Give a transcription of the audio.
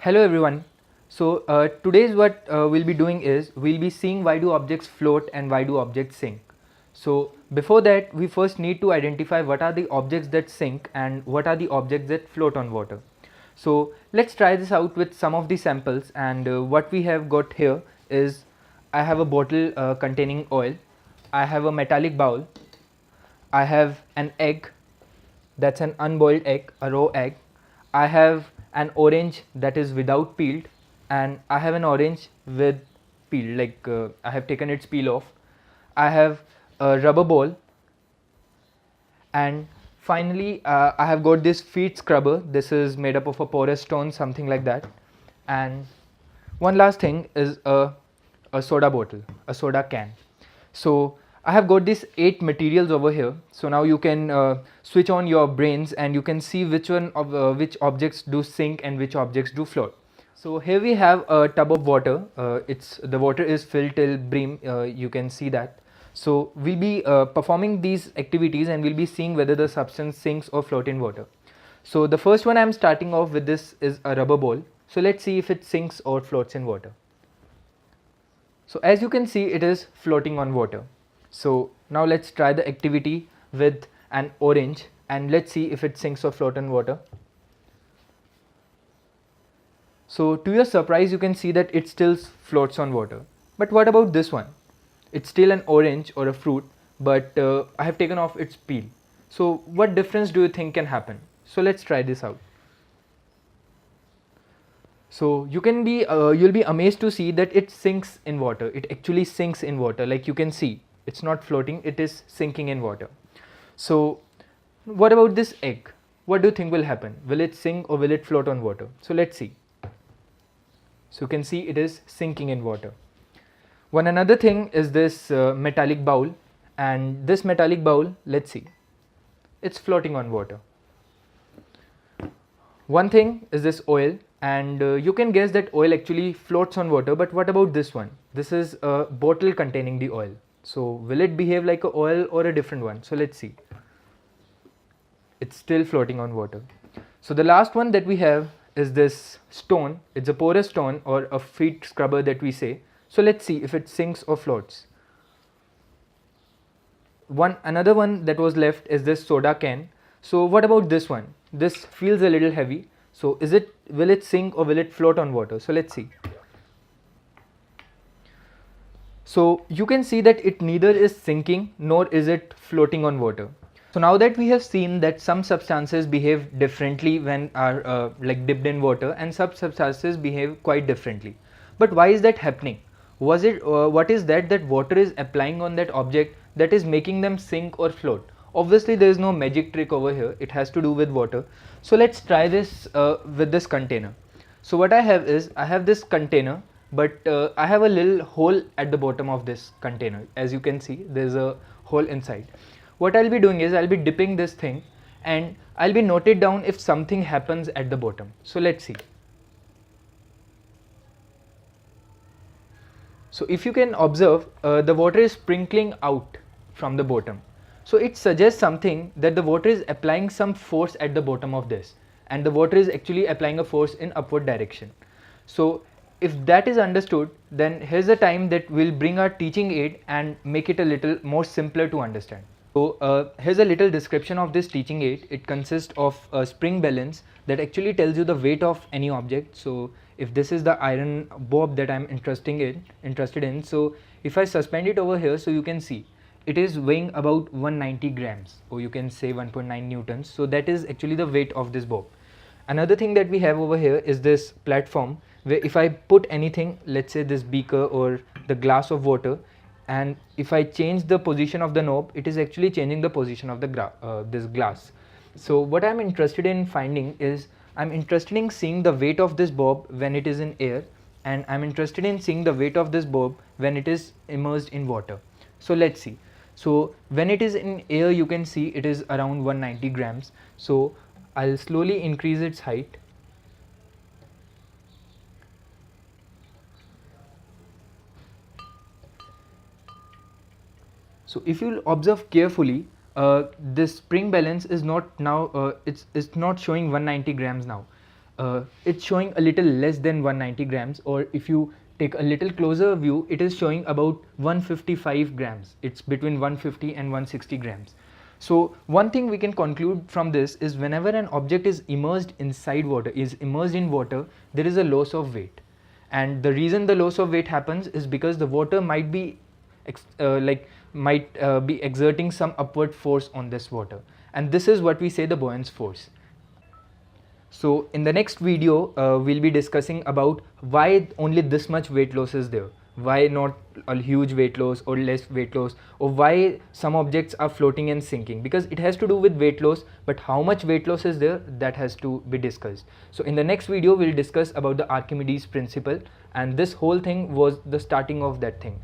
Hello everyone. Today's what we'll be doing is we'll be seeing why do objects float and why do objects sink. So before that we first need to identify what are the objects that sink and what are the objects that float on water. So let's try this out with some of the samples, and what we have got here is I have a bottle containing oil, I have a metallic bowl, I have an egg, that's an unboiled egg, a raw egg. I have an orange that is without peeled, and I have an orange with peel, like I have taken its peel off. I have a rubber ball, and finally I have got this feet scrubber. This is made up of a porous stone, something like that. And one last thing is a soda bottle, a soda can. So I have got these 8 materials over here. So now you can switch on your brains and you can see which objects do sink and which objects do float. So here we have a tub of water. The water is filled till brim. You can see that. So we'll be performing these activities and we'll be seeing whether the substance sinks or float in water. So the first one I'm starting off with this is a rubber ball. So let's see if it sinks or floats in water. So as you can see, it is floating on water. So now let's try the activity with an orange and let's see if it sinks or floats in water. So to your surprise, you can see that it still floats on water. But what about this one? It's still an orange or a fruit, but I have taken off its peel. So what difference do you think can happen? So let's try this out. So you'll be amazed to see that it sinks in water. It actually sinks in water, like you can see. It's not floating, it is sinking in water. So what about this egg? What do you think will happen? Will it sink or will it float on water? So let's see. So you can see it is sinking in water. One another thing is this metallic bowl, and this metallic bowl, let's see, it's floating on water. One thing is this oil, and you can guess that oil actually floats on water, but what about this one? This is a bottle containing the oil. So will it behave like a oil or a different one? So let's see. It's still floating on water. So the last one that we have is this stone. It's a porous stone or a feet scrubber that we say. So let's see if it sinks or floats. Another one that was left is this soda can. So what about this one? This feels a little heavy. So will it sink or will it float on water? So let's see. So you can see that it neither is sinking nor is it floating on water. So now that we have seen that some substances behave differently when are like dipped in water, and some substances behave quite differently. But why is that happening? What is that water is applying on that object that is making them sink or float? Obviously there is no magic trick over here. It has to do with water. So let's try this with this container. So what I have is I have this container, but I have a little hole at the bottom of this container. As you can see, there's a hole inside. What I'll be doing is I'll be dipping this thing and I'll be noted down if something happens at the bottom. So let's see. So if you can observe, the water is sprinkling out from the bottom. So it suggests something that the water is applying some force at the bottom of this, and the water is actually applying a force in upward direction. So if that is understood, then here's the time that we'll bring our teaching aid and make it a little more simpler to understand. So here's a little description of this teaching aid. It consists of a spring balance that actually tells you the weight of any object. So if this is the iron bob that I'm interested in, so if I suspend it over here, so you can see it is weighing about 190 grams, or you can say 1.9 newtons. So that is actually the weight of this bob. Another thing that we have over here is this platform, where if I put anything, let's say this beaker or the glass of water, and if I change the position of the knob, it is actually changing the position of the this glass. So what I'm interested in finding is, I'm interested in seeing the weight of this bob when it is in air, and I'm interested in seeing the weight of this bob when it is immersed in water. So let's see. So when it is in air, you can see it is around 190 grams. So I'll slowly increase its height. So if you observe carefully, this spring balance is not now, it's not showing 190 grams now. it's showing a little less than 190 grams, or if you take a little closer view, it is showing about 155 grams. It's between 150 and 160 grams. So one thing we can conclude from this is whenever an object is immersed inside water, is immersed in water, there is a loss of weight. And the reason the loss of weight happens is because the water might be be exerting some upward force on this water, and this is what we say the buoyancy force. So in the next video, we'll be discussing about why only this much weight loss is there, why not a huge weight loss or less weight loss, or why some objects are floating and sinking, because it has to do with weight loss, but how much weight loss is there, that has to be discussed. So in the next video, we'll discuss about the Archimedes principle, and this whole thing was the starting of that thing.